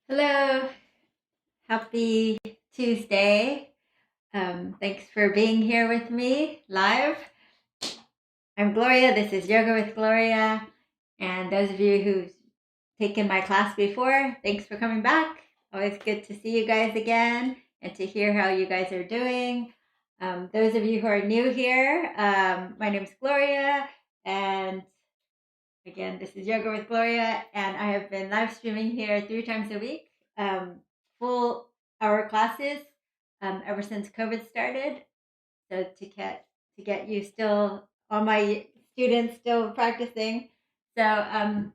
Hello, happy Tuesday. Thanks for being here with me live. I'm Gloria. This is Yoga with Gloria. And those of you who've taken my class before, thanks for coming back. Always good to see you guys again and to hear how you guys are doing. Those of you who are new here, my name is Gloria. And again, this is Yoga with Gloria. And I have been live streaming here 3 times a week. Full hour classes ever since COVID started. So to get you still, all my students still practicing. So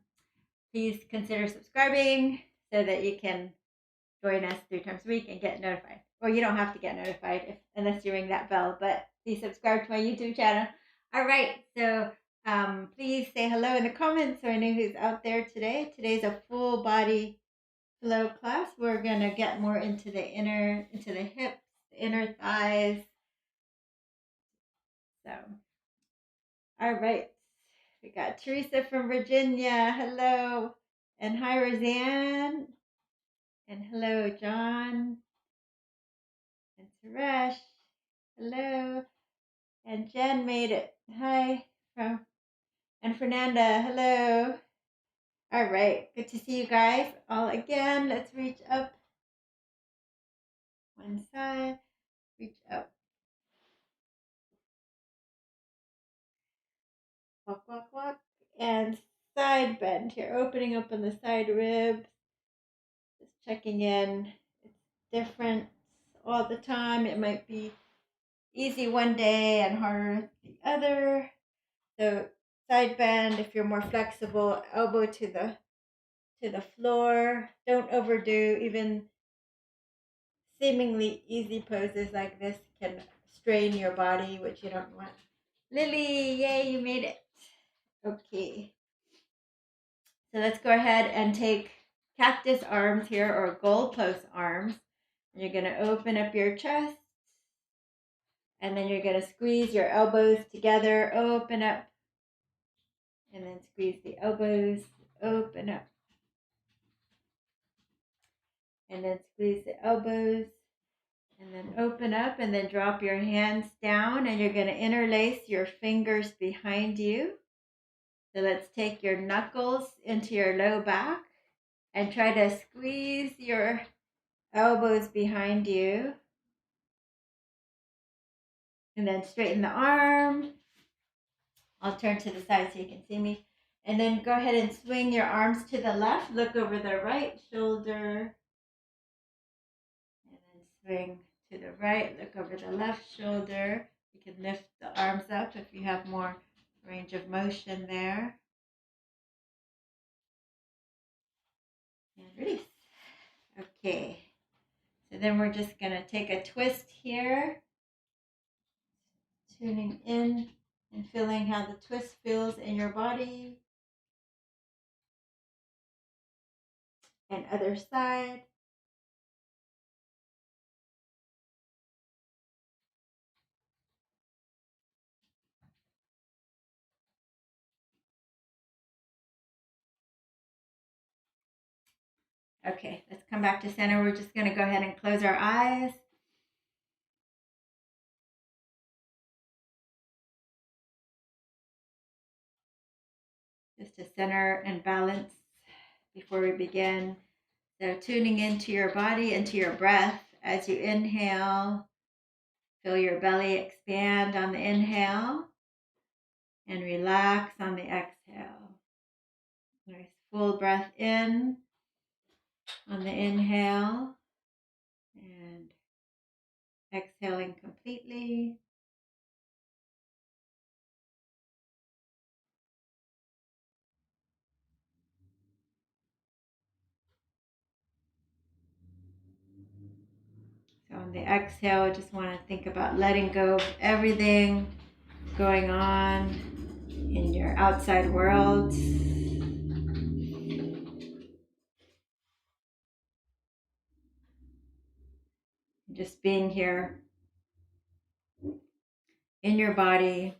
please consider subscribing so that you can join us 3 times a week and get notified. Well, you don't have to get notified unless you ring that bell, but please subscribe to my YouTube channel. All right, so please say hello in the comments so I know who's out there today. Today's a full body flow class. We're gonna get more into the hips, the inner thighs. So, all right. We got Teresa from Virginia. Hello. And hi, Roseanne. And hello, John. And Suresh. Hello. And Jen made it. Hi. And Fernanda. Hello. All right. Good to see you guys all again. Let's reach up one side. Reach up. Walk, walk, walk. And side bend here. Opening up on the side ribs. Just checking in. It's different all the time. It might be easy one day and harder the other. So side bend if you're more flexible, elbow to the floor. Don't overdo. Even seemingly easy poses like this can strain your body, which you don't want. Lily, yay, you made it. Okay. So let's go ahead and take cactus arms here, or goalpost arms. And you're going to open up your chest. And then you're going to squeeze your elbows together, open up. And then squeeze the elbows, open up. And then squeeze the elbows. And then open up, and then drop your hands down. And you're going to interlace your fingers behind you. So let's take your knuckles into your low back. And try to squeeze your elbows behind you. And then straighten the arm. I'll turn to the side so you can see me. And then go ahead and swing your arms to the left. Look over the right shoulder. And then swing to the right. Look over the left shoulder. You can lift the arms up if you have more range of motion there. And release. Okay. So then we're just going to take a twist here. Tuning in and feeling how the twist feels in your body. And other side. Okay, let's come back to center. We're just going to go ahead and close our eyes. Just to center and balance before we begin. So tuning into your body, into your breath as you inhale. Feel your belly expand on the inhale and relax on the exhale. Nice full breath in on the inhale and exhaling completely. So on the exhale, I just want to think about letting go of everything going on in your outside world. Just being here in your body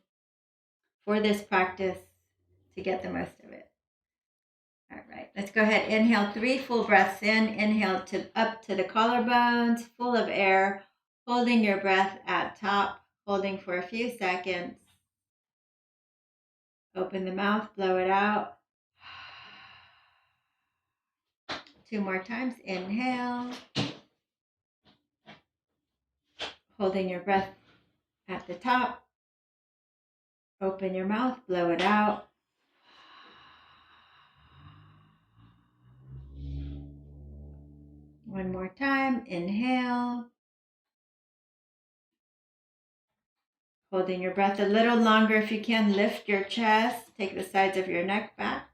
for this practice to get the most of it. All right, let's go ahead. Inhale 3 full breaths in. Inhale up to the collarbones, full of air, holding your breath at top, holding for a few seconds. Open the mouth, blow it out. 2 more times. Inhale, holding your breath at the top. Open your mouth, blow it out. One more time. Inhale. Holding your breath a little longer if you can. Lift your chest. Take the sides of your neck back.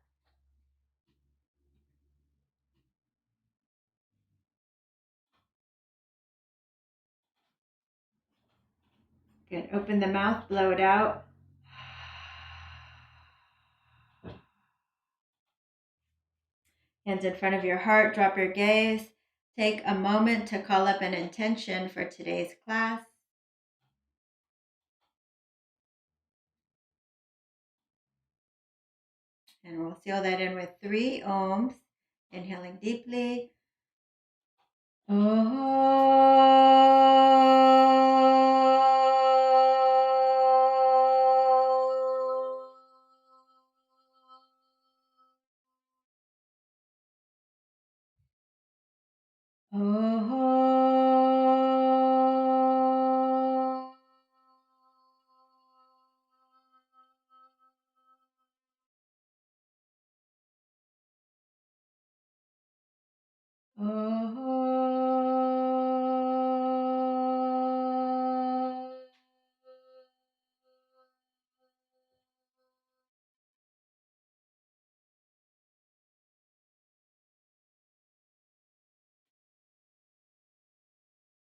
Good. Open the mouth, blow it out. Hands in front of your heart, drop your gaze. Take a moment to call up an intention for today's class. And we'll seal that in with 3 ohms. Inhaling deeply.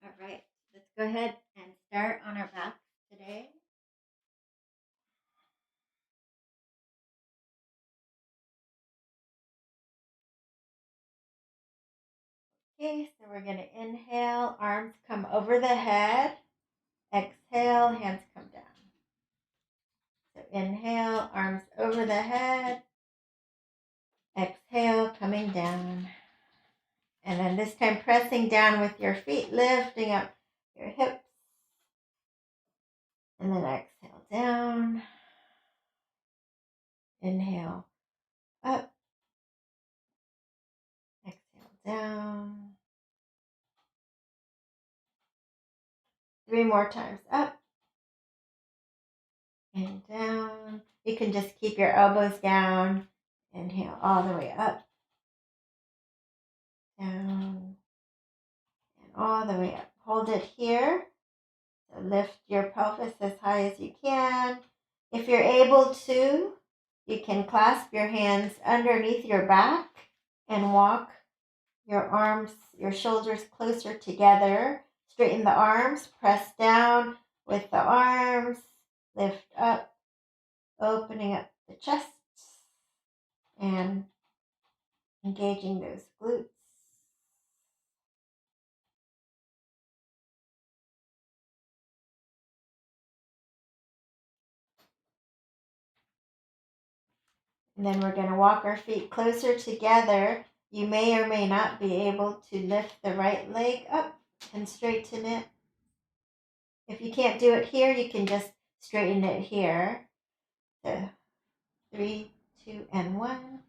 All right, let's go ahead and start on our backs today. Okay, so we're going to inhale, arms come over the head. Exhale, hands come down. So inhale, arms over the head. Exhale, coming down. And then this time pressing down with your feet, lifting up your hips. And then exhale down. Inhale up. Exhale down. 3 more times up and down. You can just keep your elbows down. Inhale all the way up, down, and all the way up. Hold it here. So lift your pelvis as high as you can. If you're able to, you can clasp your hands underneath your back and walk your arms, your shoulders closer together. Straighten the arms, press down with the arms, lift up, opening up the chest and engaging those glutes. And then we're going to walk our feet closer together. You may or may not be able to lift the right leg up and straighten it. If you can't do it here, you can just straighten it here. So 3, 2, and 1,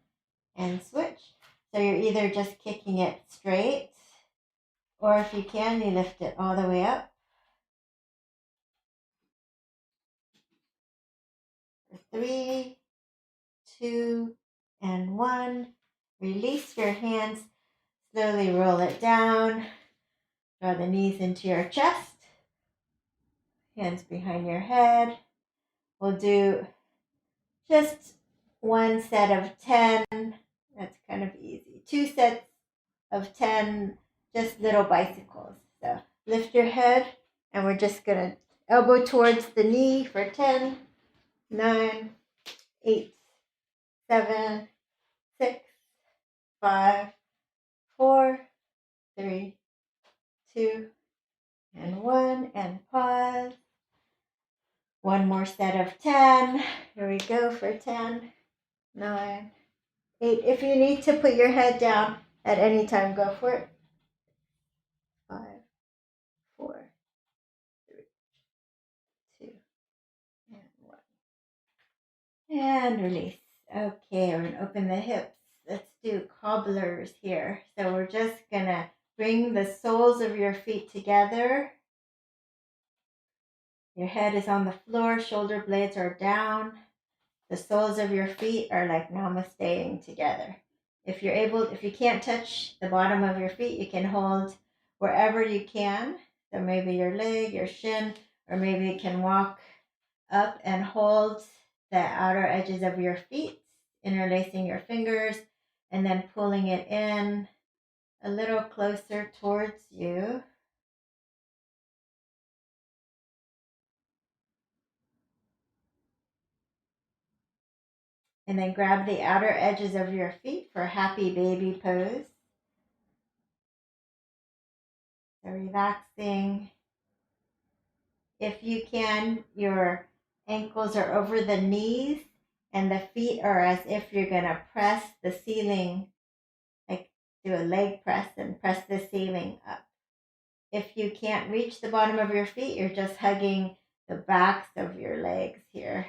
and switch. So you're either just kicking it straight, or if you can, you lift it all the way up. 3, 2, and 1. Release your hands. Slowly roll it down. Draw the knees into your chest. Hands behind your head. We'll do just 1 set of 10. That's kind of easy. 2 sets of 10, just little bicycles. So lift your head, and we're just going to elbow towards the knee for 10, 9, 8, 7, 6, 5, 4, 3, 2, and 1, and pause. 1 more set of 10. Here we go for 10, 9, 8. If you need to put your head down at any time, go for it. 5, 4, 3, 2, and 1. And release. Okay, we're going to open the hips. Let's do cobblers here. So we're just going to bring the soles of your feet together. Your head is on the floor, shoulder blades are down. The soles of your feet are like namasteing together. If you can't touch the bottom of your feet, you can hold wherever you can. So maybe your leg, your shin, or maybe you can walk up and hold the outer edges of your feet, interlacing your fingers, and then pulling it in a little closer towards you. And then grab the outer edges of your feet for happy baby pose. So relaxing. If you can, your ankles are over the knees and the feet are as if you're going to press the ceiling, like do a leg press and press the ceiling up. If you can't reach the bottom of your feet, you're just hugging the backs of your legs here,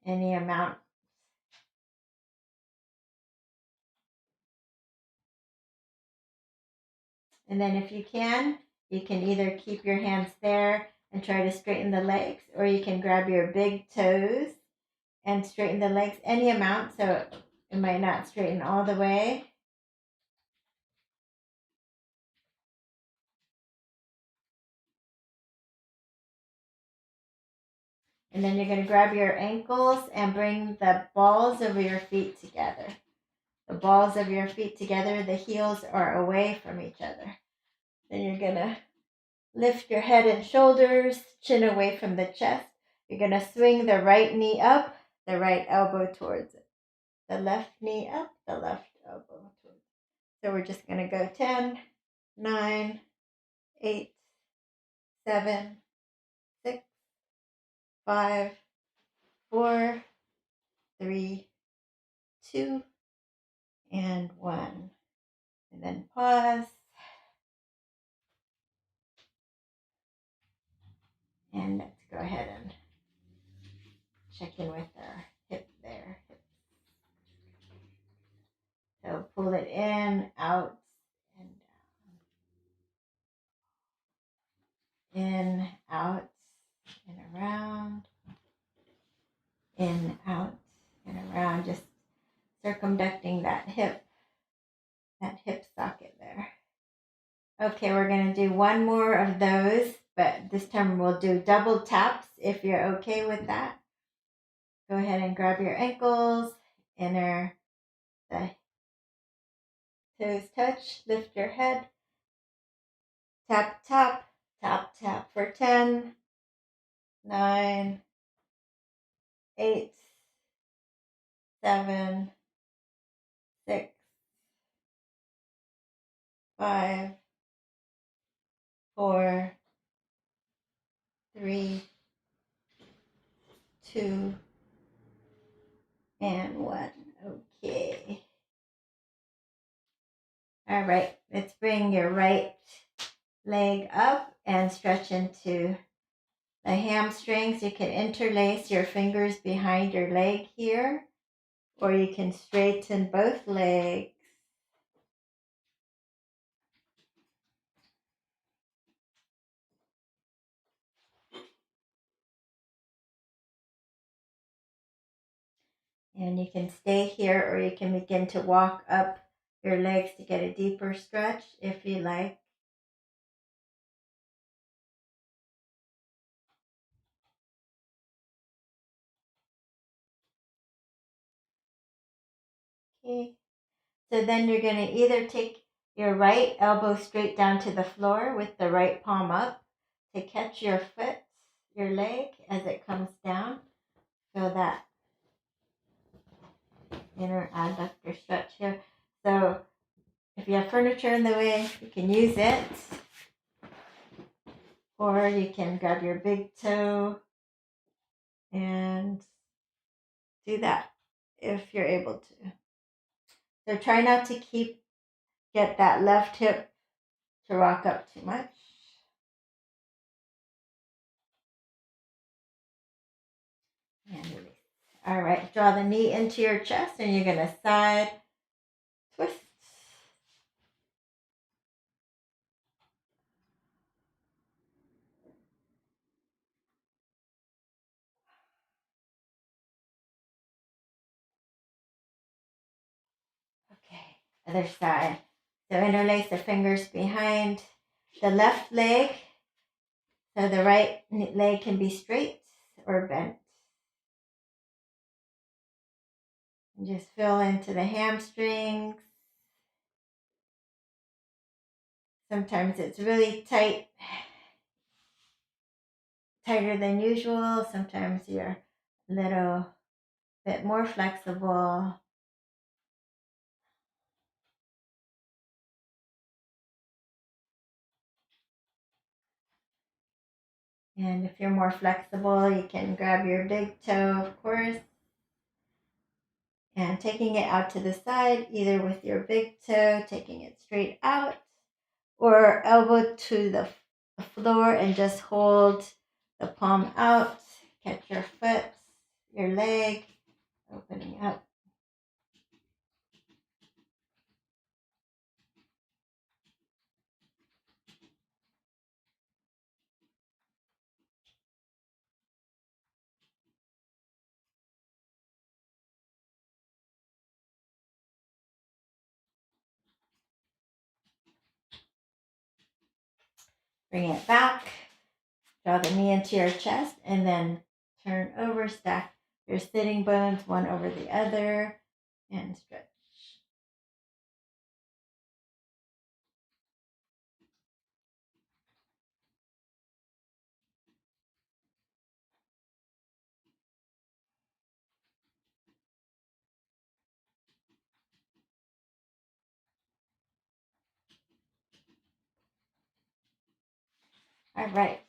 any amount. And then if you can either keep your hands there and try to straighten the legs, or you can grab your big toes and straighten the legs any amount so it might not straighten all the way. And then you're going to grab your ankles and bring the balls of your feet together. The balls of your feet together, the heels are away from each other. Then you're going to lift your head and shoulders, chin away from the chest. You're going to swing the right knee up, the right elbow towards it. The left knee up, the left elbow towards it. So we're just going to go 10, 9, 8, 7, 6, 5, 4, 3, 2, and 1. And then pause. And let's go ahead and check in with our hip there. So pull it in, out, and down. In, out, and around. In, out, and around. Just circumducting that hip socket there. Okay, we're going to do one more of those, but this time we'll do double taps if you're okay with that. Go ahead and grab your ankles, the toes touch, lift your head, tap, tap, tap, tap for 10, 9, 8, 7, 6, 5, 4, 3, 2, and 1. Okay. All right, let's bring your right leg up and stretch into the hamstrings. You can interlace your fingers behind your leg here, or you can straighten both legs. And you can stay here, or you can begin to walk up your legs to get a deeper stretch if you like. Okay. So then you're going to either take your right elbow straight down to the floor with the right palm up to catch your foot, your leg as it comes down. Feel that inner adductor stretch here. So if you have furniture in the way, you can use it. Or you can grab your big toe and do that if you're able to. So try not to get that left hip to rock up too much. And release. All right, draw the knee into your chest and you're going to side twist. Okay, other side. So interlace the fingers behind the left leg so the right leg can be straight or bent. And just feel into the hamstrings. Sometimes it's really tight, tighter than usual. Sometimes you're a little bit more flexible. And if you're more flexible, you can grab your big toe, of course, and taking it out to the side, either with your big toe, taking it straight out, or elbow to the floor and just hold the palm out. Catch your foot, your leg, opening up. Bring it back. Draw the knee into your chest and then turn over, stack your sitting bones one over the other and stretch. All right.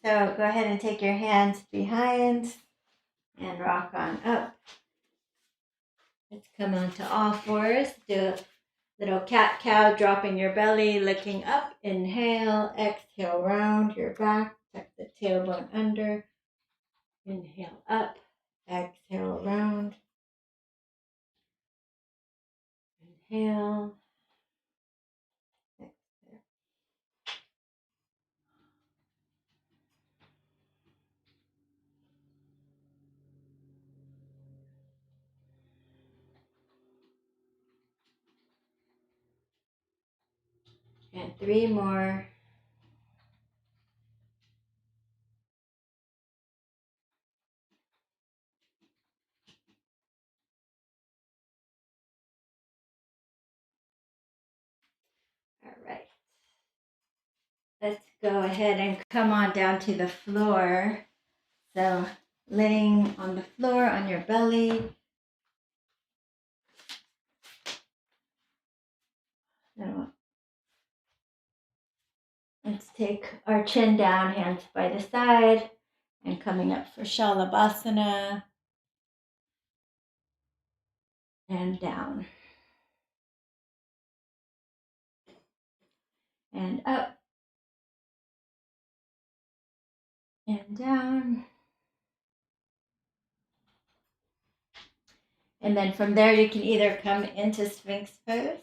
So go ahead and take your hands behind and rock on up. Let's come onto all fours. Do a little cat-cow, dropping your belly, looking up. Inhale, exhale, round your back. Tuck the tailbone under. Inhale up, exhale, round. Inhale, exhale. And 3 more. All right. Let's go ahead and come on down to the floor. So laying on the floor on your belly. So let's take our chin down, hands by the side, and coming up for Shalabhasana and down and up and down. And then from there, you can either come into Sphinx pose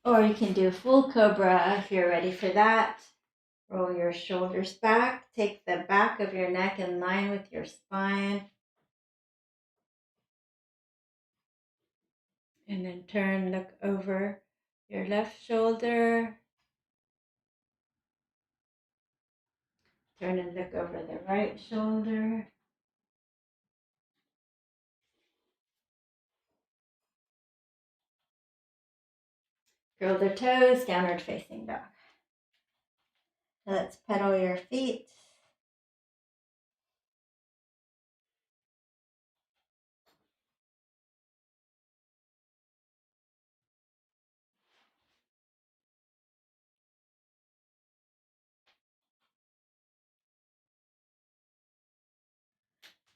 or you can do full cobra if you're ready for that. Roll your shoulders back. Take the back of your neck in line with your spine. And then turn, look over your left shoulder. Turn and look over the right shoulder. Curl the toes, downward facing dog. Let's pedal your feet.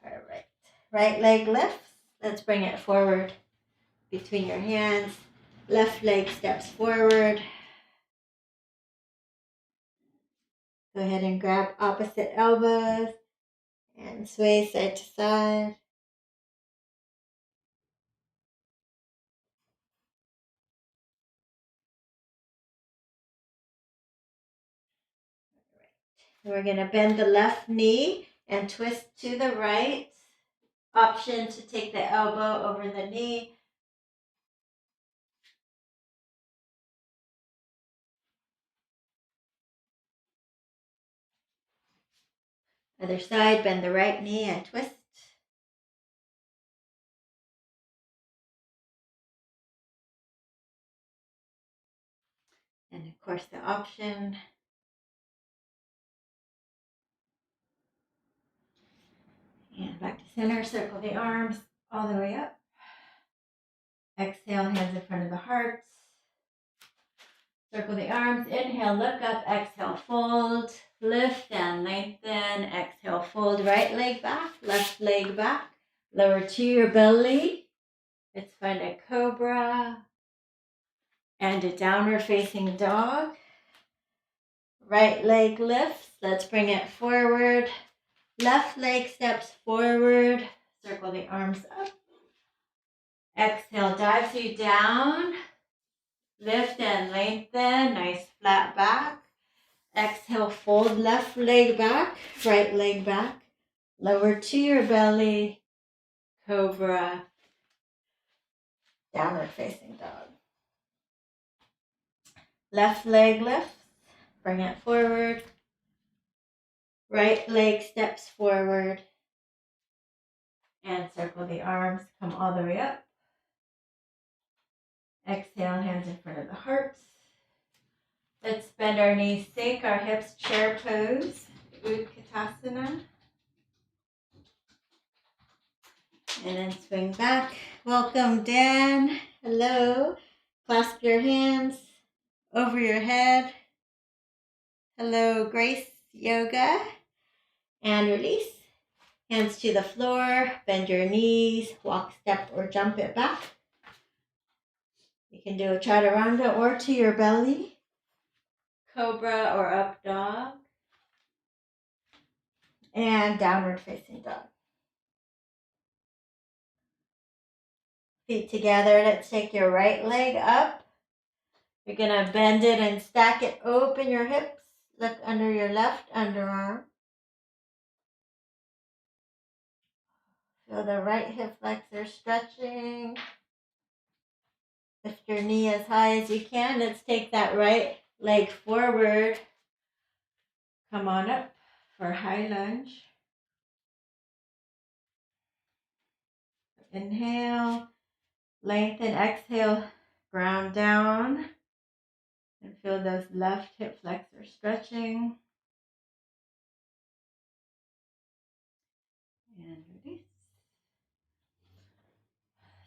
All right. Right leg lifts. Let's bring it forward between your hands. Left leg steps forward. Go ahead and grab opposite elbows and sway side to side. We're going to bend the left knee and twist to the right. Option to take the elbow over the knee. Other side, bend the right knee and twist. And of course the option. And back to center, circle the arms all the way up. Exhale, hands in front of the heart. Circle the arms, inhale, look up, exhale, fold, lift and lengthen, exhale, fold, right leg back, left leg back, lower to your belly. Let's find a cobra and a downward facing dog. Right leg lifts, let's bring it forward, left leg steps forward, circle the arms up. Exhale, dives you down, lift and lengthen, nice flat back. Exhale, fold left leg back, right leg back. Lower to your belly, cobra, downward facing dog. Left leg lifts, bring it forward. Right leg steps forward. And circle the arms, come all the way up. Exhale, hands in front of the heart. Let's bend our knees, sink our hips, chair pose, Utkatasana. And then swing back. Welcome, Dan. Hello. Clasp your hands over your head. Hello, Grace Yoga. And release. Hands to the floor. Bend your knees. Walk, step, or jump it back. You can do a chaturanga or to your belly. Cobra or up dog. And downward facing dog. Feet together. Let's take your right leg up. You're going to bend it and stack it. Open your hips. Look under your left underarm. Feel the right hip flexor stretching. Lift your knee as high as you can. Let's take that right leg forward. Come on up for high lunge. Inhale, lengthen, exhale, ground down. And feel those left hip flexors stretching. And release.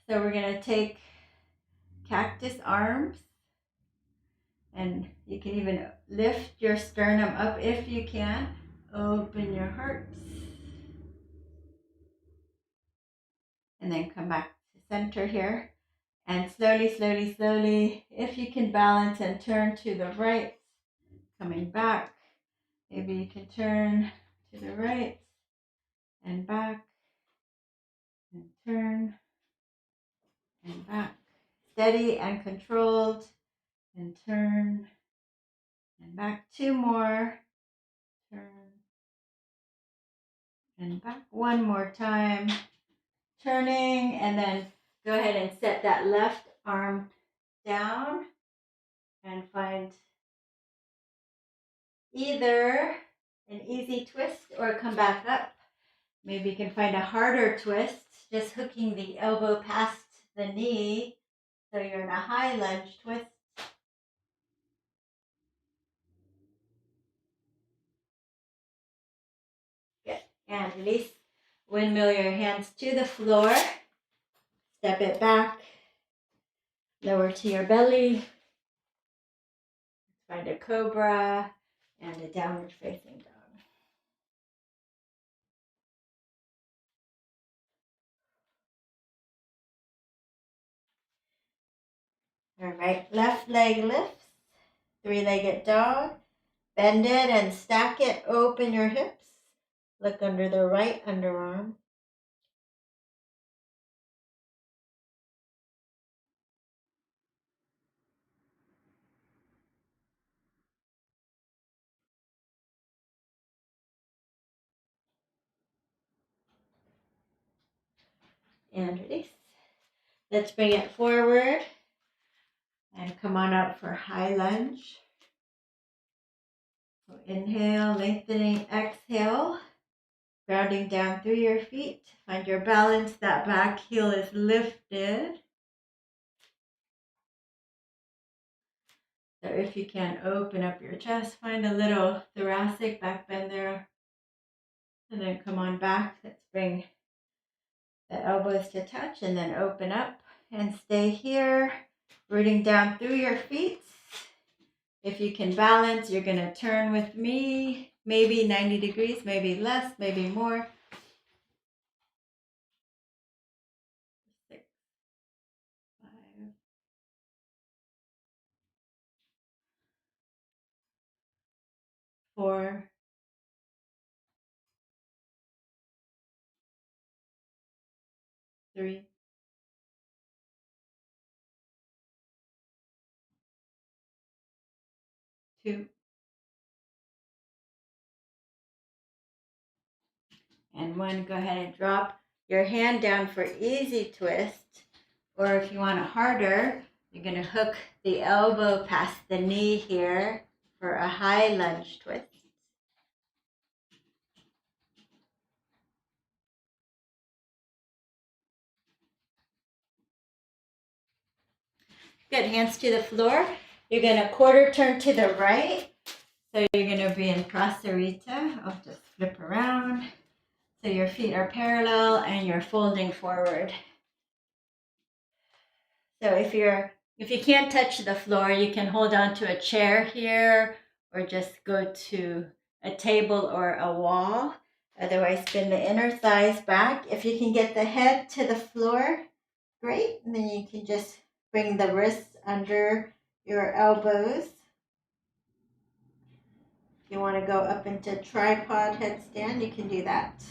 So we're going to take Cactus Arms. And you can even lift your sternum up if you can. Open your heart. And then come back to center here. And slowly, slowly, slowly, if you can balance and turn to the right, coming back. Maybe you can turn to the right and back and turn and back. Steady and controlled and turn and back. Two more. Turn and back. One more time. Turning, and then go ahead and set that left arm down and find either an easy twist or come back up. Maybe you can find a harder twist, just hooking the elbow past the knee so you're in a high lunge twist. Good. And release. Windmill your hands to the floor. Step it back. Lower to your belly. Find a cobra and a downward facing dog. All right, left leg lifts, three-legged dog. Bend it and stack it, open your hips. Look under the right underarm. And release. Let's bring it forward and come on up for high lunge. So inhale, lengthening, exhale, grounding down through your feet. Find your balance, that back heel is lifted. So if you can, open up your chest, find a little thoracic back bend there. And then come on back. Let's bring the elbows to touch and then open up and stay here, rooting down through your feet. If you can balance, you're going to turn with me, maybe 90 degrees, maybe less, maybe more. 6, 5, 4, 3, 2, and 1. Go ahead and drop your hand down for easy twist. Or if you want it harder, you're going to hook the elbow past the knee here for a high lunge twist. Good, hands to the floor. You're going to quarter turn to the right. So you're going to be in Prasarita. I'll just flip around. So your feet are parallel and you're folding forward. So if you can't touch the floor, you can hold on to a chair here or just go to a table or a wall. Otherwise, spin the inner thighs back. If you can get the head to the floor, great. And then you can just bring the wrists under your elbows. If you want to go up into tripod headstand, you can do that.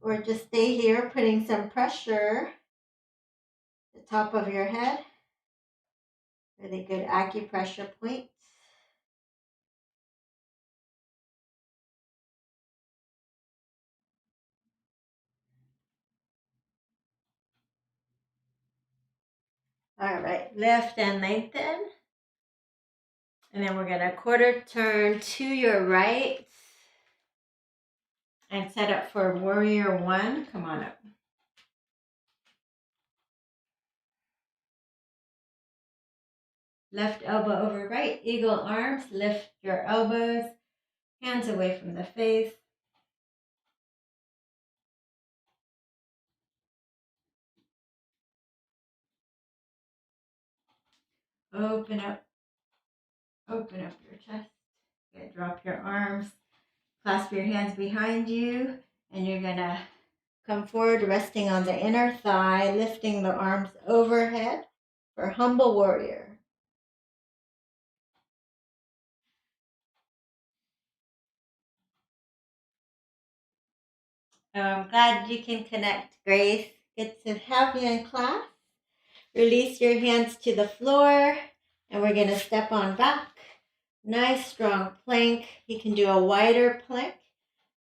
Or just stay here, putting some pressure at the top of your head. Really good acupressure points. All right, lift and lengthen. And then we're going to quarter turn to your right and set up for warrior 1. Come on up. Left elbow over right, eagle arms. Lift your elbows, hands away from the face. Open up your chest. Good. Drop your arms, clasp your hands behind you, and you're going to come forward, resting on the inner thigh, lifting the arms overhead for humble warrior. I'm glad you can connect, Grace. Good to have you in class. Release your hands to the floor, and we're going to step on back. Nice, strong plank. You can do a wider plank.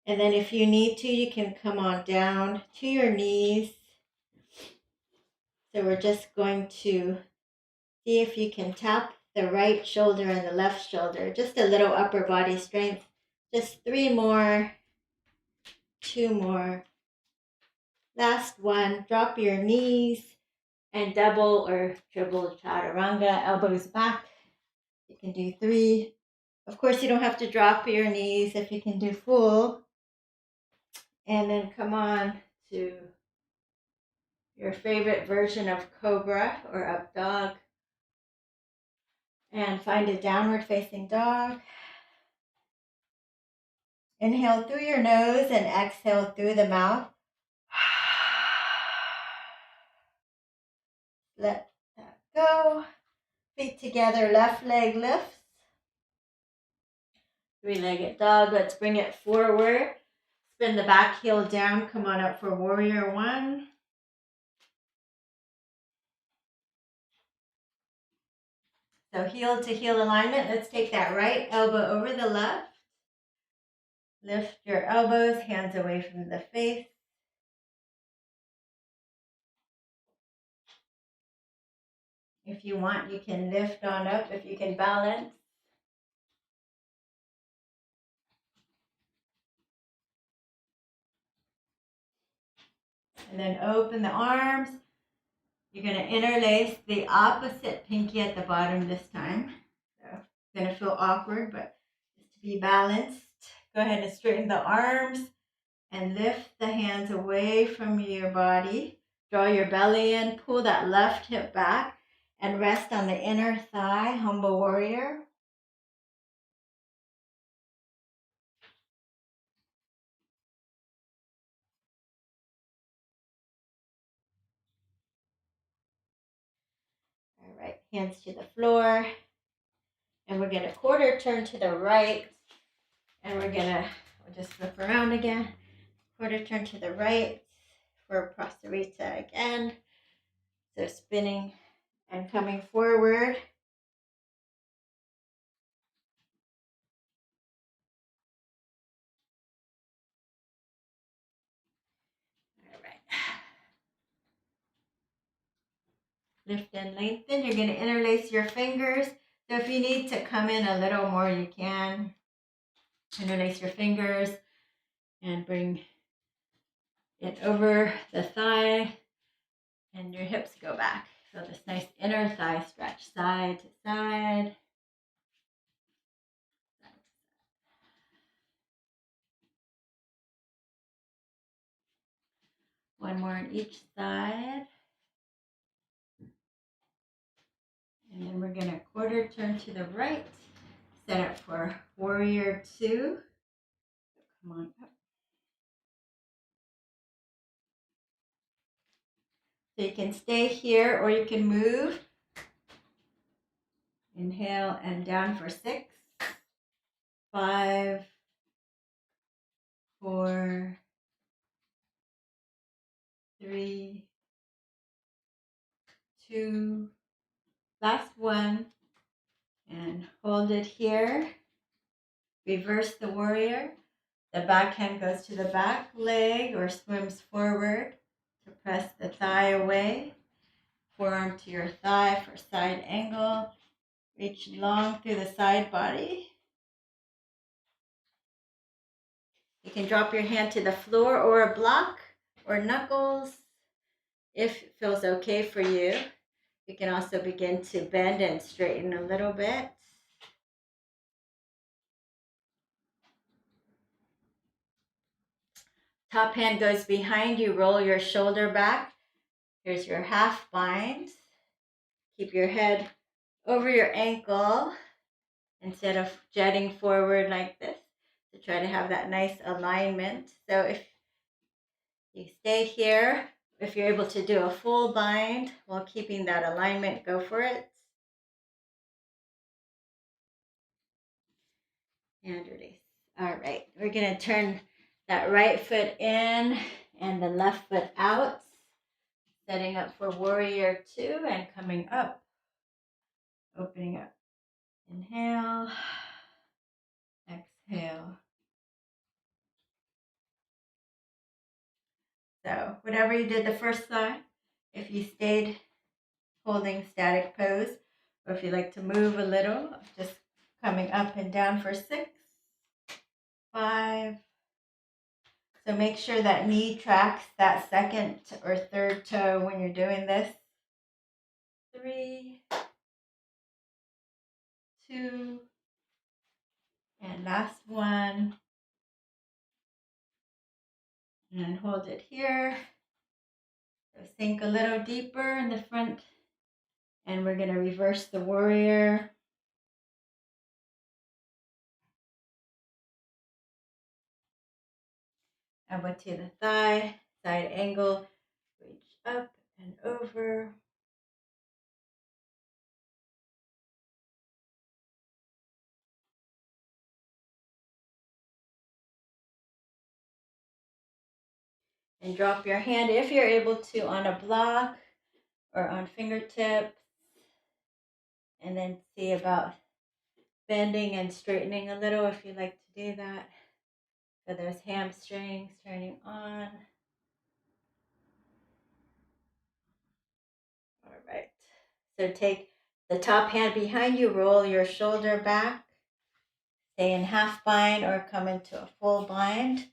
And then if you need to, you can come on down to your knees. So we're just going to see if you can tap the right shoulder and the left shoulder. Just a little upper body strength. Just 3 more. 2 more. Last one. Drop your knees and double or triple chaturanga. Elbows back. You can do 3. Of course, you don't have to drop your knees if you can do full. And then come on to your favorite version of cobra or up dog. And find a downward facing dog. Inhale through your nose and exhale through the mouth. Let that go. Feet together, left leg lifts. Three-legged dog. Let's bring it forward. Spin the back heel down. Come on up for warrior one. So heel to heel alignment. Let's take that right elbow over the left. Lift your elbows, hands away from the face. If you want, you can lift on up if you can balance. And then open the arms. You're going to interlace the opposite pinky at the bottom this time. So it's going to feel awkward, but just to be balanced, go ahead and straighten the arms and lift the hands away from your body. Draw your belly in, pull that left hip back, and rest on the inner thigh, humble warrior. All right, hands to the floor. And we're going to quarter turn to the right. And we'll just flip around again. Quarter turn to the right for Prasarita again. So spinning and coming forward. All right. Lift and lengthen. You're going to interlace your fingers. So if you need to come in a little more, you can. Interlace your fingers and bring it over the thigh and your hips go back. Feel this nice inner thigh stretch side to side. One more on each side. And then we're going to quarter turn to the right. Set up for warrior two. Come on up. So you can stay here or you can move. Inhale and down for 6, 5, 4, 3, 2, last one. And hold it here. Reverse the warrior. The back hand goes to the back leg or swims forward to press the thigh away. Forearm to your thigh for side angle. Reach long through the side body. You can drop your hand to the floor or a block or knuckles if it feels okay for you. You can also begin to bend and straighten a little bit. Top hand goes behind you. Roll your shoulder back. Here's your half bind. Keep your head over your ankle instead of jetting forward like this. To try to have that nice alignment. So if you stay here, if you're able to do a full bind while keeping that alignment, go for it. And release. All right, we're going to turn that right foot in and the left foot out. Setting up for warrior two and coming up. Opening up. Inhale. Exhale. So whatever you did the first time, if you stayed holding static pose, or if you like to move a little, just coming up and down for 6, 5. So make sure that knee tracks that second or third toe when you're doing this. 3, 2, and last one. And hold it here. So sink a little deeper in the front. And we're going to reverse the warrior. Elbow to the thigh, side angle, reach up and over. And drop your hand, if you're able to, on a block or on fingertips. And then see about bending and straightening a little if you like to do that. So those hamstrings turning on. All right. So take the top hand behind you, roll your shoulder back, stay in half bind or come into a full bind.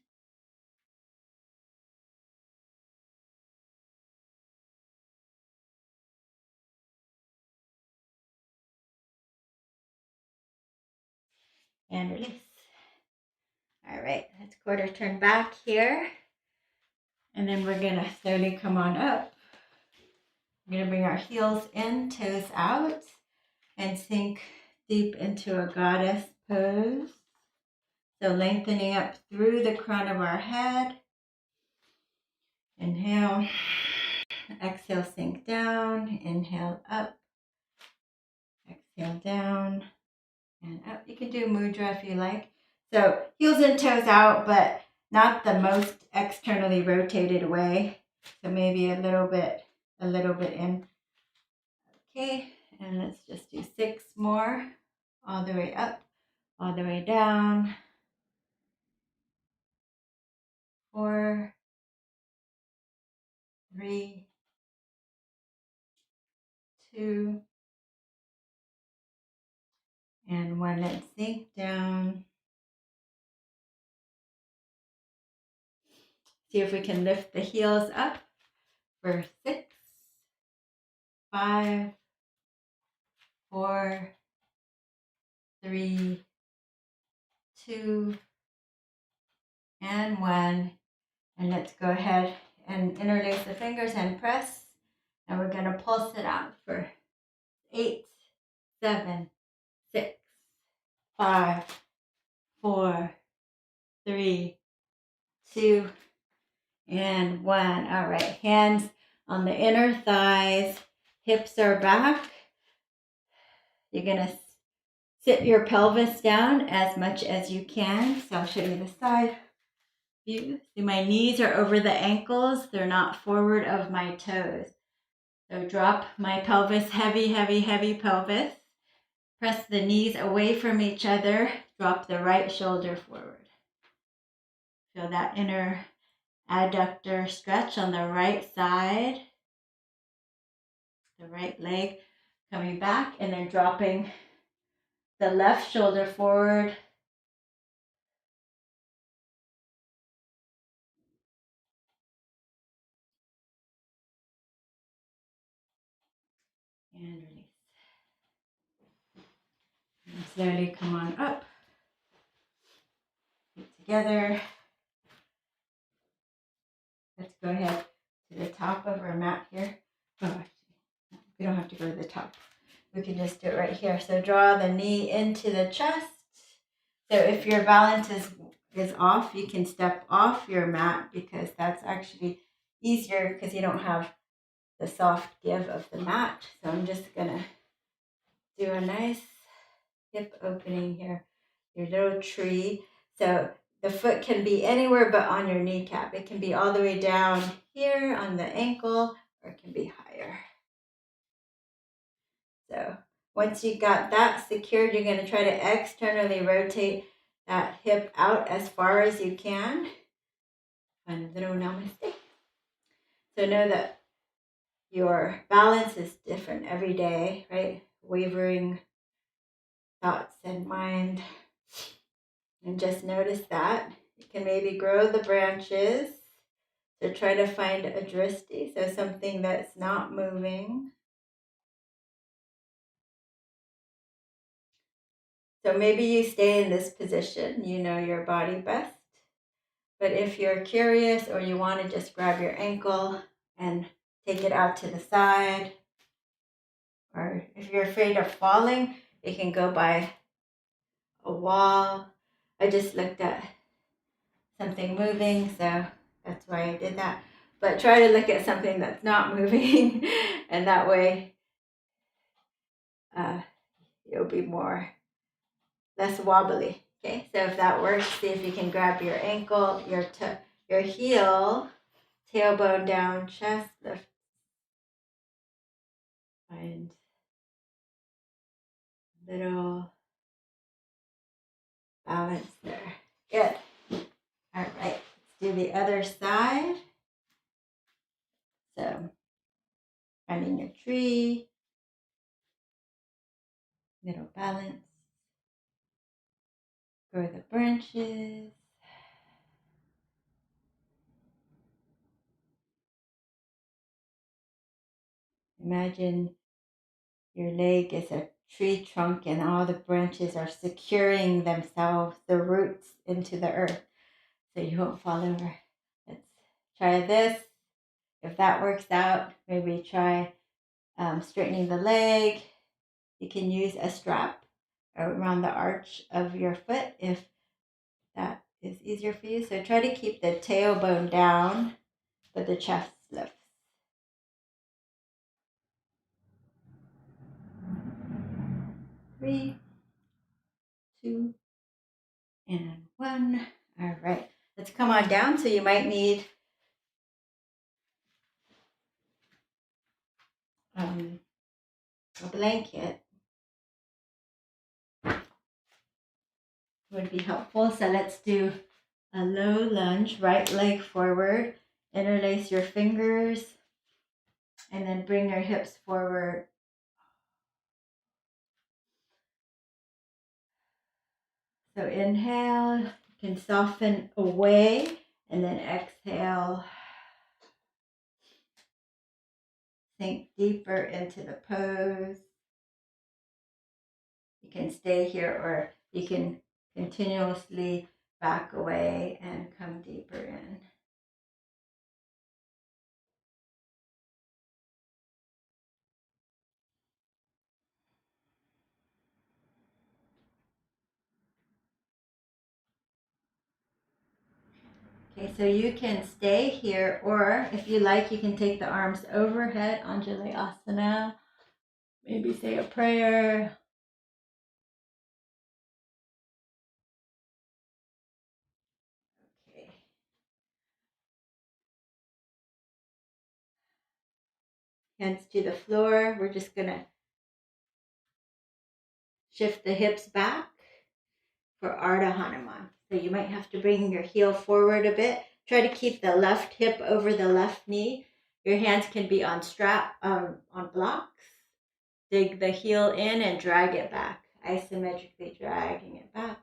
And release. All right, let's quarter turn back here. And then we're gonna slowly come on up. We're gonna bring our heels in, toes out, and sink deep into a goddess pose. So lengthening up through the crown of our head. Inhale, exhale, sink down, inhale up, exhale down, and up. You can do mudra if you like. So heels and toes out, but not the most externally rotated way. So maybe a little bit in. Okay, and let's just do 6 more. All the way up, all the way down. 4, 3, 2, and 1. Let's sink down. See if we can lift the heels up for 6, 5, 4, 3, 2, and 1. And let's go ahead and interlace the fingers and press. And we're going to pulse it out for 8, 7, 6, 5, 4, 3, 2, and 1. All right, hands on the inner thighs, hips are back. You're going to sit your pelvis down as much as you can. So I'll show you the side view. See, my knees are over the ankles. They're not forward of my toes. So drop my pelvis, heavy, heavy, heavy pelvis. Press the knees away from each other. Drop the right shoulder forward. Feel that inner adductor stretch on the right side. The right leg coming back and then dropping the left shoulder forward. And release. And slowly come on up. Feet together. Let's go ahead to the top of our mat here. Oh, actually, we don't have to go to the top. We can just do it right here. So draw the knee into the chest. So if your balance is off, you can step off your mat because that's actually easier because you don't have the soft give of the mat. So I'm just gonna do a nice hip opening here, your little tree. So the foot can be anywhere but on your kneecap. It can be all the way down here on the ankle, or it can be higher. So once you got that secured, you're going to try to externally rotate that hip out as far as you can. And a little namaste. So know that your balance is different every day, right? Wavering thoughts and mind. And just notice that. You can maybe grow the branches. So try to find a drishti, so something that's not moving. So maybe you stay in this position, you know your body best. But if you're curious or you want to just grab your ankle and take it out to the side, or if you're afraid of falling, you can go by a wall. I just looked at something moving, so that's why I did that. But try to look at something that's not moving, and that way you'll be less wobbly. Okay, so if that works, see if you can grab your ankle, your heel tailbone down, chest lift. Find a little balance there. Good. All right, let's do the other side. So, finding your tree, little balance. Grow the branches. Imagine your leg is a tree trunk and all the branches are securing themselves, the roots, into the earth so you won't fall over. Let's try this. If that works out, maybe try straightening the leg. You can use a strap around the arch of your foot if that is easier for you. So try to keep the tailbone down, but the chest lifts. 3, 2, and 1. All right, let's come on down. So you might need a blanket. Would be helpful. So let's do a low lunge, right leg forward, interlace your fingers, and then bring your hips forward. So inhale, you can soften away, and then exhale, sink deeper into the pose. You can stay here or you can continuously back away and come deeper in. Okay, so you can stay here, or if you like, you can take the arms overhead, Anjalayasana. Maybe say a prayer. Okay. Hands to the floor. We're just going to shift the hips back for Ardha Hanuman. So you might have to bring your heel forward a bit. Try to keep the left hip over the left knee. Your hands can be on on blocks. Dig the heel in and drag it back, isometrically dragging it back.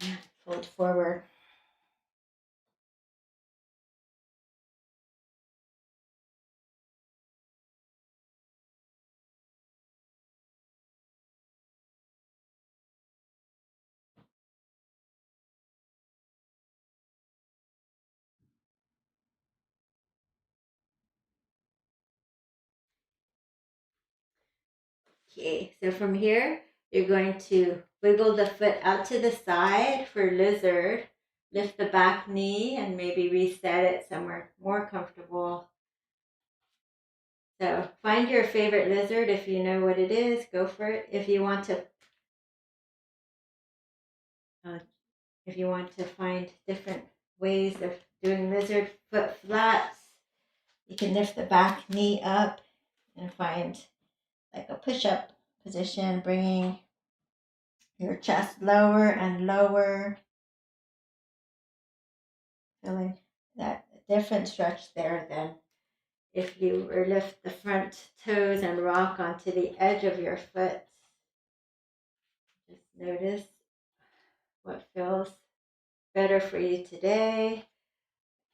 And fold forward. Okay, so from here, you're going to wiggle the foot out to the side for lizard. Lift the back knee and maybe reset it somewhere more comfortable. So find your favorite lizard. If you know what it is, go for it. If you want to find different ways of doing lizard, foot flats, you can lift the back knee up and find like a push-up position, bringing your chest lower and lower. Feeling that different stretch there than if you were lift the front toes and rock onto the edge of your foot. Just notice what feels better for you today.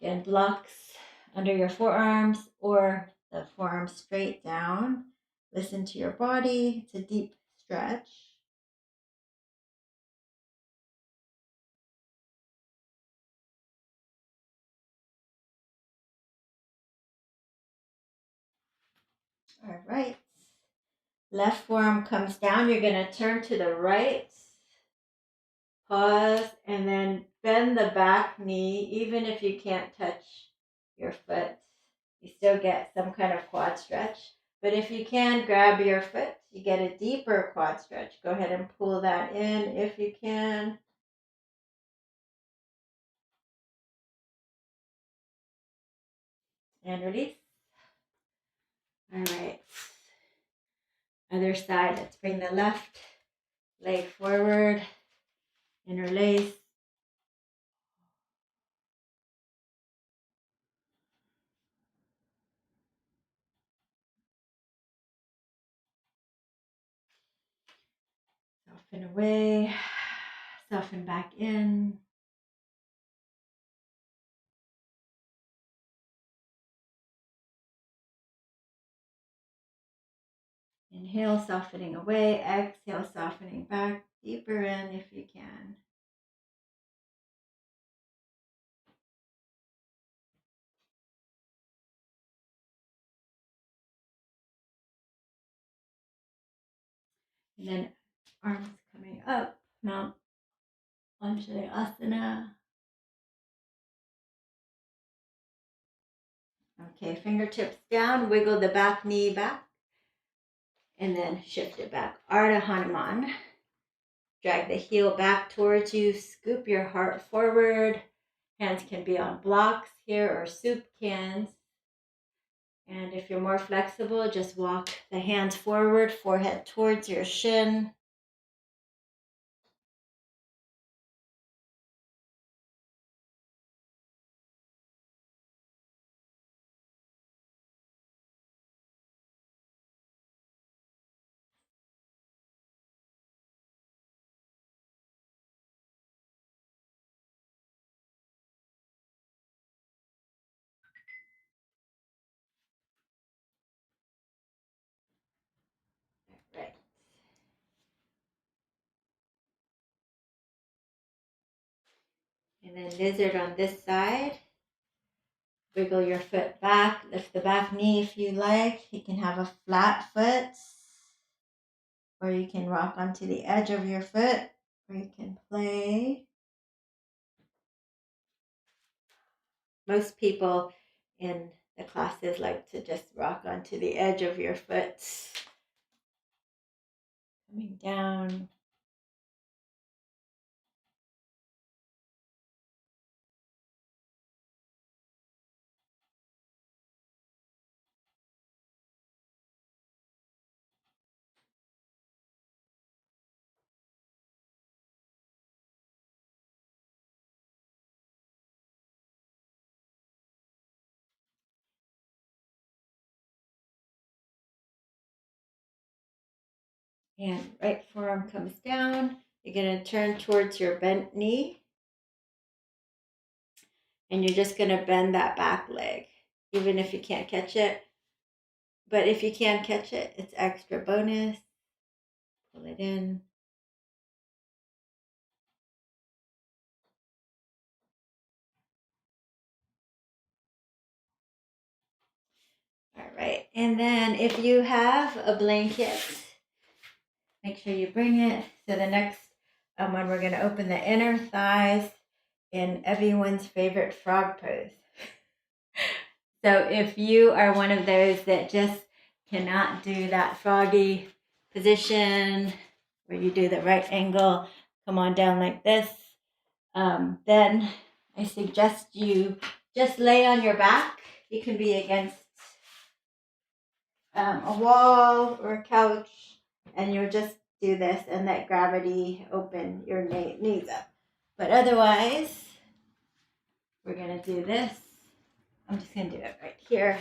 Again, blocks under your forearms or the forearms straight down. Listen to your body. It's a deep stretch. All right. Left forearm comes down. You're going to turn to the right. Pause and then bend the back knee. Even if you can't touch your foot, you still get some kind of quad stretch. But if you can, grab your foot. You get a deeper quad stretch, go ahead and pull that in if you can. And release. All right. Other side, let's bring the left leg forward, interlace. Soften away, soften back in. Inhale, softening away. Exhale, softening back. Deeper in if you can. And then arms coming up. Mount Lunge asana. Okay, fingertips down. Wiggle the back knee back. And then shift it back. Ardha Hanuman. Drag the heel back towards you. Scoop your heart forward. Hands can be on blocks here or soup cans. And if you're more flexible, just walk the hands forward, forehead towards your shin. Right. And then lizard on this side. Wiggle your foot back. Lift the back knee if you like. You can have a flat foot. Or you can rock onto the edge of your foot. Or you can play. Most people in the classes like to just rock onto the edge of your foot. Coming down. And right forearm comes down. You're going to turn towards your bent knee. And you're just going to bend that back leg, even if you can't catch it. But if you can catch it, it's extra bonus. Pull it in. All right. And then if you have a blanket, make sure you bring it. So the next one, we're going to open the inner thighs in everyone's favorite frog pose. So if you are one of those that just cannot do that froggy position where you do the right angle, come on down like this, then I suggest you just lay on your back. You can be against a wall or a couch, and you'll just do this and let gravity open your knees up. But otherwise, we're going to do this. I'm just going to do it right here.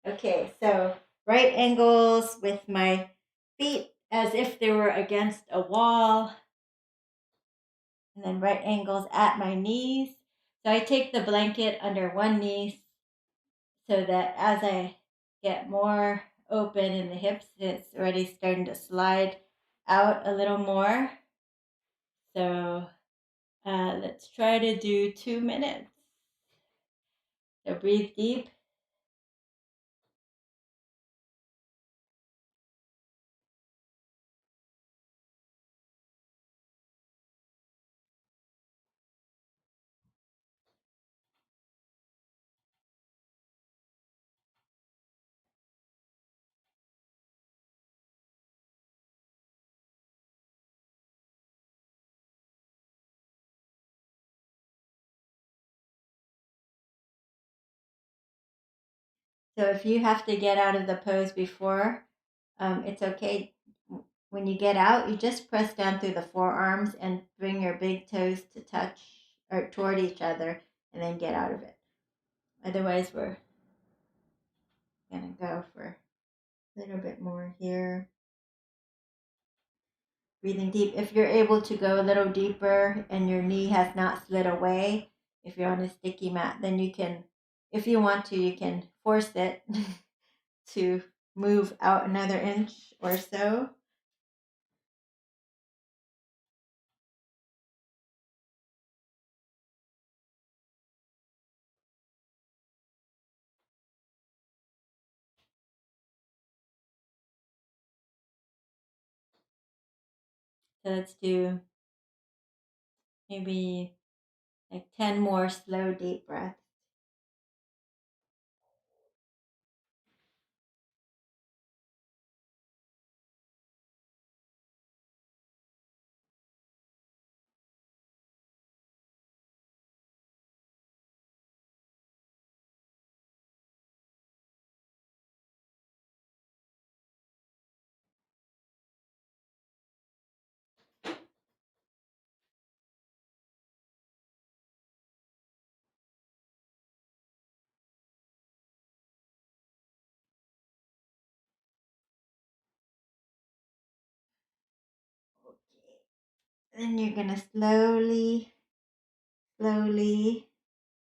Okay, so right angles with my feet as if they were against a wall. And then right angles at my knees. So I take the blanket under one knee so that as I get more open in the hips, it's already starting to slide out a little more. So let's try to do 2 minutes. So breathe deep. So if you have to get out of the pose before, it's okay. When you get out, you just press down through the forearms and bring your big toes to touch or toward each other and then get out of it. Otherwise, we're going to go for a little bit more here. Breathing deep. If you're able to go a little deeper and your knee has not slid away, if you're on a sticky mat, then you can, if you want to, you can force it to move out another inch or so. So let's do maybe like 10 more slow, deep breaths. Okay. Then you're going to slowly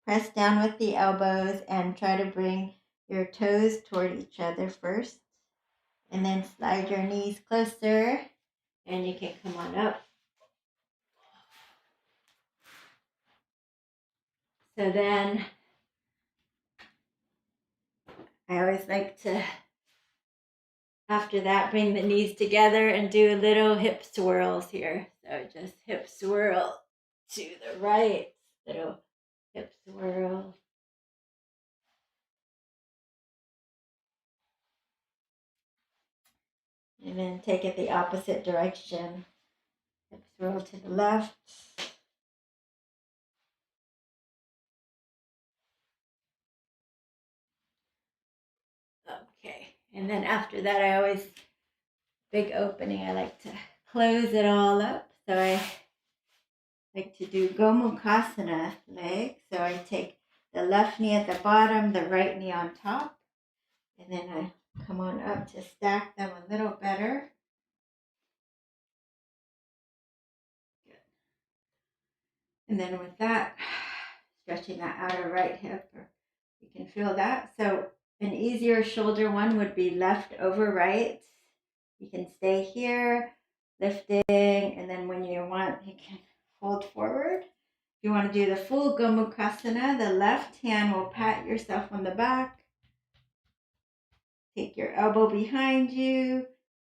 press down with the elbows and try to bring your toes toward each other first. And then slide your knees closer and you can come on up. So then I always like to, after that, bring the knees together and do little hip swirls here. So just hip swirl to the right, little hip swirl. And then take it the opposite direction. Hip swirl to the left. Okay. And then after that, I always, big opening, I like to close it all up. So I like to do Gomukhasana leg. So I take the left knee at the bottom, the right knee on top. And then I come on up to stack them a little better. Good. And then with that, stretching that outer right hip, or you can feel that. So an easier shoulder one would be left over right. You can stay here, lifting, and then when you want, you can fold forward. If you want to do the full Gomukhasana, the left hand will pat yourself on the back. Take your elbow behind you.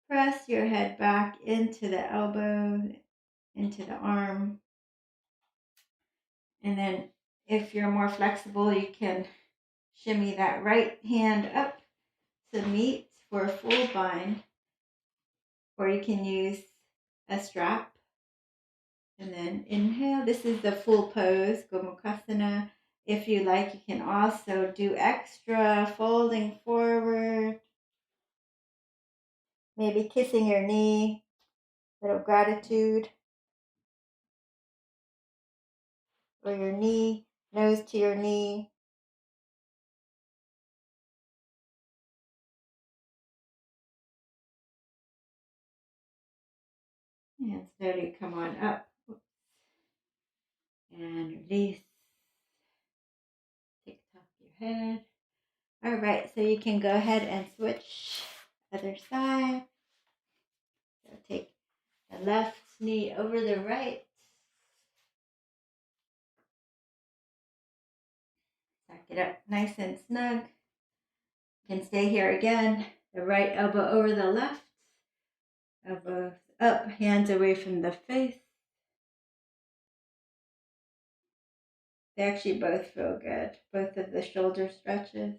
Press your head back into the elbow, into the arm. And then if you're more flexible, you can shimmy that right hand up to meet for a full bind. Or you can use a strap. And then inhale. This is the full pose, Gomukhasana. If you like, you can also do extra folding forward. Maybe kissing your knee, little gratitude. Or your knee, nose to your knee. And slowly come on up. And release. Take off your head. All right, so you can go ahead and switch other side. So take the left knee over the right. Back it up nice and snug. You can stay here again. The right elbow over the left. Elbows up, hands away from the face. They actually both feel good, both of the shoulder stretches.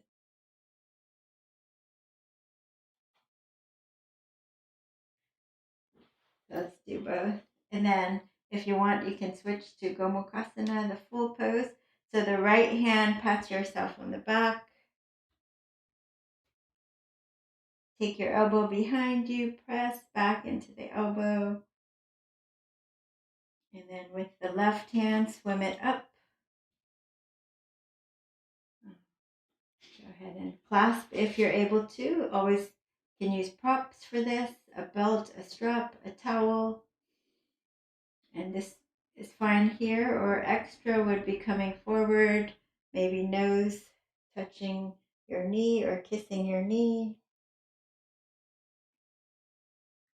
So let's do both. And then if you want, you can switch to Gomukhasana, the full pose. So the right hand pats yourself on the back. take your elbow behind you, press back into the elbow. And then with the left hand, swim it up. Go ahead and clasp if you're able to. Always can use props for this, a belt, a strap, a towel. And this is fine here, or extra would be coming forward, maybe nose touching your knee or kissing your knee,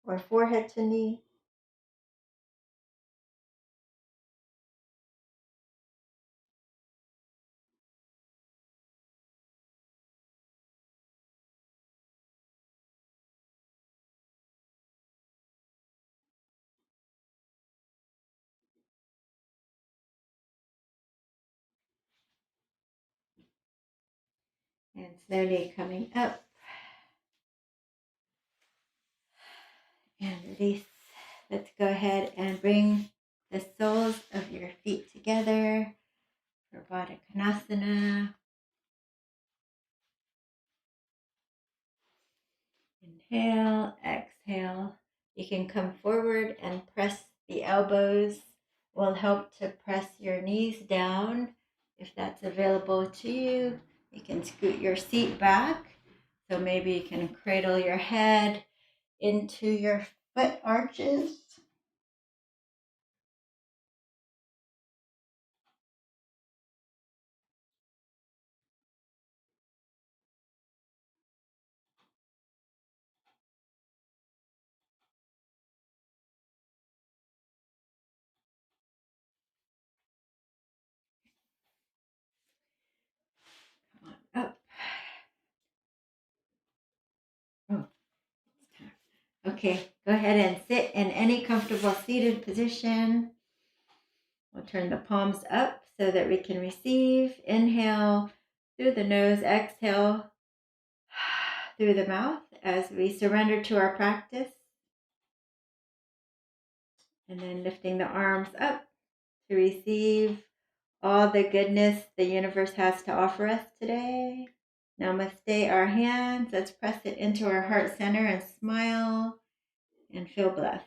or forehead to knee. And slowly coming up and release. Let's go ahead and bring the soles of your feet together for Baddha Konasana. Inhale, exhale. You can come forward and press the elbows. Will help to press your knees down if that's available to you. You can scoot your seat back. So maybe you can cradle your head into your foot arches. Come on up. Oh, okay, go ahead and sit in any comfortable seated position. We'll turn the palms up so that we can receive. Inhale through the nose, exhale through the mouth as we surrender to our practice. And then lifting the arms up to receive all the goodness the universe has to offer us today. Namaste, our hands. Let's press it into our heart center and smile and feel blessed.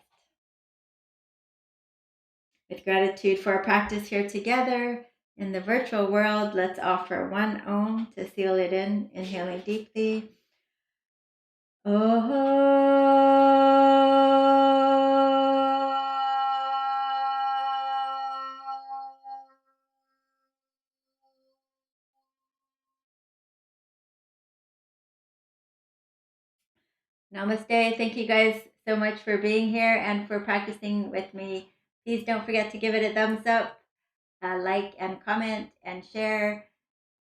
With gratitude for our practice here together in the virtual world, let's offer one Om to seal it in, inhaling deeply. Namaste. Thank you guys so much for being here and for practicing with me. Please don't forget to give it a thumbs up, like and comment and share.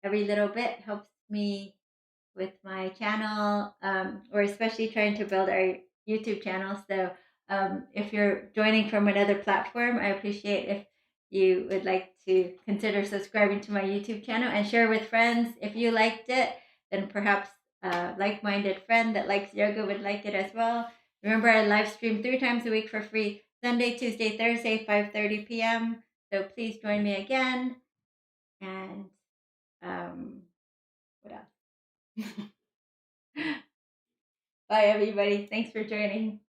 Every little bit helps me with my channel. We're especially trying to build our YouTube channel. So if you're joining from another platform, I appreciate if you would like to consider subscribing to my YouTube channel and share with friends. If you liked it, then perhaps a like-minded friend that likes yoga would like it as well. Remember, I live stream 3 times a week for free, Sunday, Tuesday, Thursday, 5:30 p.m. So please join me again. And what else? Bye, everybody. Thanks for joining.